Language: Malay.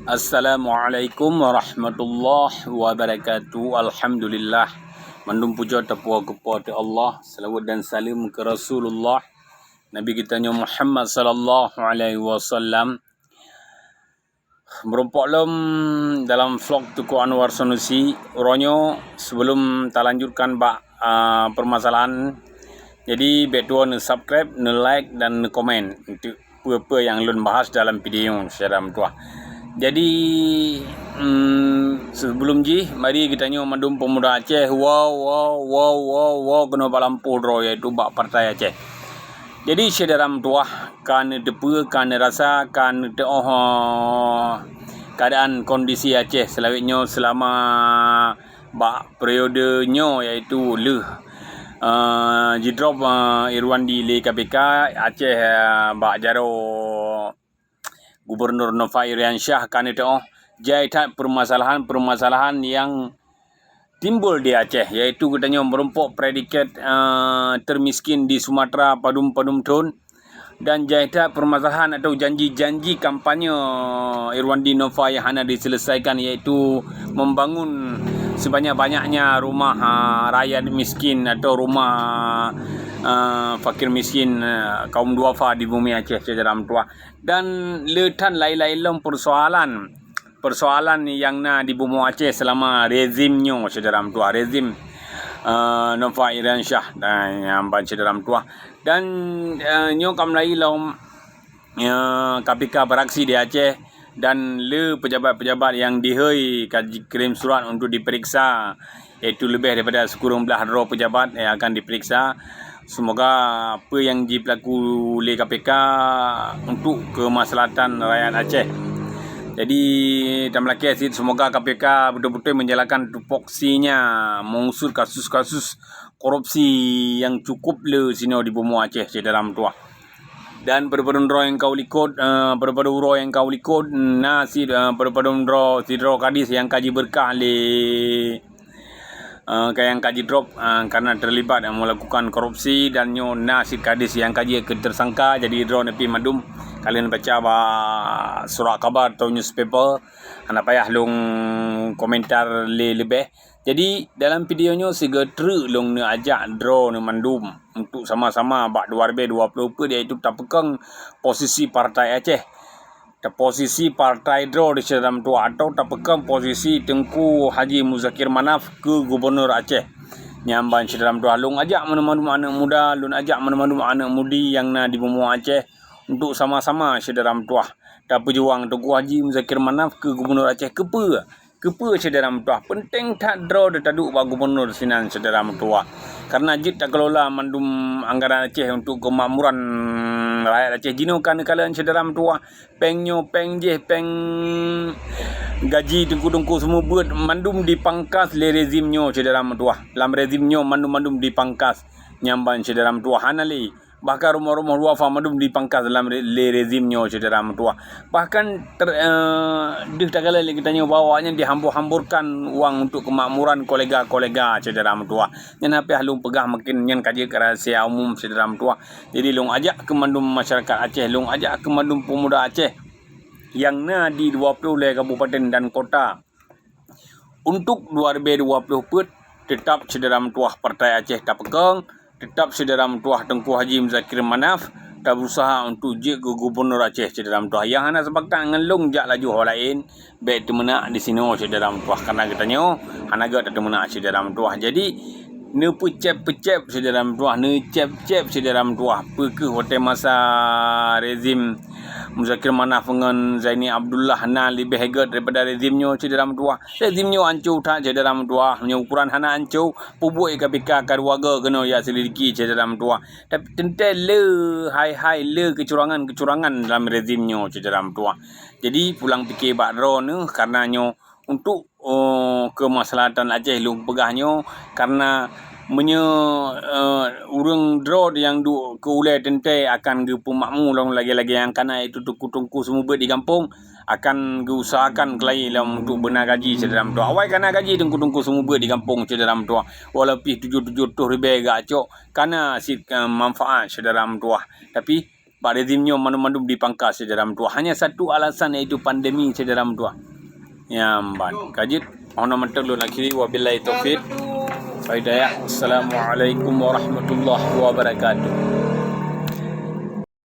Assalamualaikum warahmatullahi wabarakatuh. Alhamdulillah. Mandum puja tapua kepada Allah. Salawat dan salam ke Rasulullah Nabi kita Muhammad sallallahu alaihi wasallam. Merompak lem dalam vlog Tuku Anwar Sanusi. Oronyo sebelum kita lanjutkan permasalahan. Jadi betua ne subscribe, ne like dan ne komen untuk apa yang lun bahas dalam video secara mentua. Jadi sebelum mari kita nyo mandum pemuda Aceh wow kena balampu dro iaitu bak partai Aceh. Jadi sederam tuah kan depe kan rasa kan keadaan kondisi Aceh selama bak periodenya iaitu jidrop Irwandi le KPK Aceh bak jaro Gubernur Nova Iriansyah kan itu jaitan permasalahan yang timbul di Aceh, iaitu katanya merumpuk predikat termiskin di Sumatera padum tun, dan jaitan permasalahan atau janji-janji kampanye Irwandi Nova yang hendak diselesaikan, iaitu membangun sebanyak-banyaknya rumah rakyat miskin atau rumah fakir miskin kaum duafa di bumi Aceh secara tua. Dan letan lain-lain persoalan yang di bumi Aceh selama rezimnya secara tua, rezim Nova Iriansyah dan yang secara tua. Dan nyo kamlai KPK beraksi di Aceh, dan pejabat-pejabat yang dihoi kirim surat untuk diperiksa, iaitu lebih daripada 10 pejabat yang akan diperiksa. Semoga apa yang diberlaku oleh KPK untuk kemaslahatan rakyat Aceh. Jadi tamlaki asid, semoga KPK betul-betul menjalankan tupoksinya mengusut kasus-kasus korupsi yang cukup sini di bumi Aceh dalam tua. Dan berpadundro yang kau likut berpadundro sidro kadis yang kaji berkah yang kaji drop karena terlibat melakukan korupsi, dan nasib kadis yang kaji tersangka jadi draw nepi madum. Kalian baca surat kabar atau newspaper, anda payah long komentar lebih. Jadi dalam videonya segetre long ne ajak draw ne mandum untuk sama-sama bak 2020 iaitu tapekang posisi partai Aceh. Posisi partai draw di dalam tua atau tapekang posisi Tengku Haji Muzakir Manaf ke Gubernur Aceh. Nyamban dalam tua lung ajak mana-mana anak muda, lun ajak mana-mana anak mudi yang di bumi Aceh untuk sama-sama dalam tua. Dan pejuang Tengku Haji Muzakir Manaf ke Gubernur Aceh kepa dalam tua. Penting tak draw de taduk bak Gubernur sinan dalam tua. Karena jit tak kelola mandum anggaran Aceh untuk kemakmuran rakyat Aceh jino kan kalian dalam tua peng gaji tengku-tengku semua buat mandum dipangkas le rezimnyo dalam tua. Dalam rezimnyo mandum dipangkas nyamban dalam tua hanali. Bahkan rumah-rumah duafa mandum dipangkas dalam le rezimnyo dalam tua. Bahkan tak kala kita bawanya dihambur-hamburkan uang untuk kemakmuran kolega-kolega dalam tua. Yang apa halung pegah makin yang kaji ke rahasia umum dalam tua. Jadi long ajak ke mandum masyarakat Aceh, long ajak ke mandum pemuda Aceh yang di 20 kabupaten dan kota untuk 2020 tetap dalam tuah partai Aceh tak pegang, tetap dalam tuah Tengku Haji Muzakir Manaf tak berusaha untuk je ke Gubernur Aceh dalam tuah. Yang hana sebab tak ngelung jak laju orang lain baik temenak di sini dalam tuah, karena katanya hana gak temenak dalam tuah. Jadi ne pecep dalam tuah, ne cep dalam tuah ke hotel masa rezim Muzakir Manaf dengan Zaini Abdullah lebih hebat daripada rezimnya dalam tuah. Rezimnya ancur tak dalam tuah, punya ukuran hana ancur pubuk KPK keluarga kena ya selidiki dalam tuah. Tapi tentu hai kecurangan dalam rezimnya dalam tuah. Jadi pulang fikir bakro ni karena untuk kemaslahatan Aceh lu pegahnya, karena urang draw yang ke ulai tentai akan ke pemakmur lagi-lagi yang kana itu tungku semua di kampung akan usahakan kelai untuk benar gaji dalam tua. Awai kana gaji tungku semua di kampung dalam tua. Walaupun 7 ribu gak cok kana manfaat dalam tua. Tapi Pak rezimnya mandum dipangkas saudara tua. Hanya satu alasan iaitu pandemi saudara tua. Nyamban. Kajit ono mentek lu nak kiri wabillahi taufik. Faidaya. Assalamualaikum warahmatullahi wabarakatuh.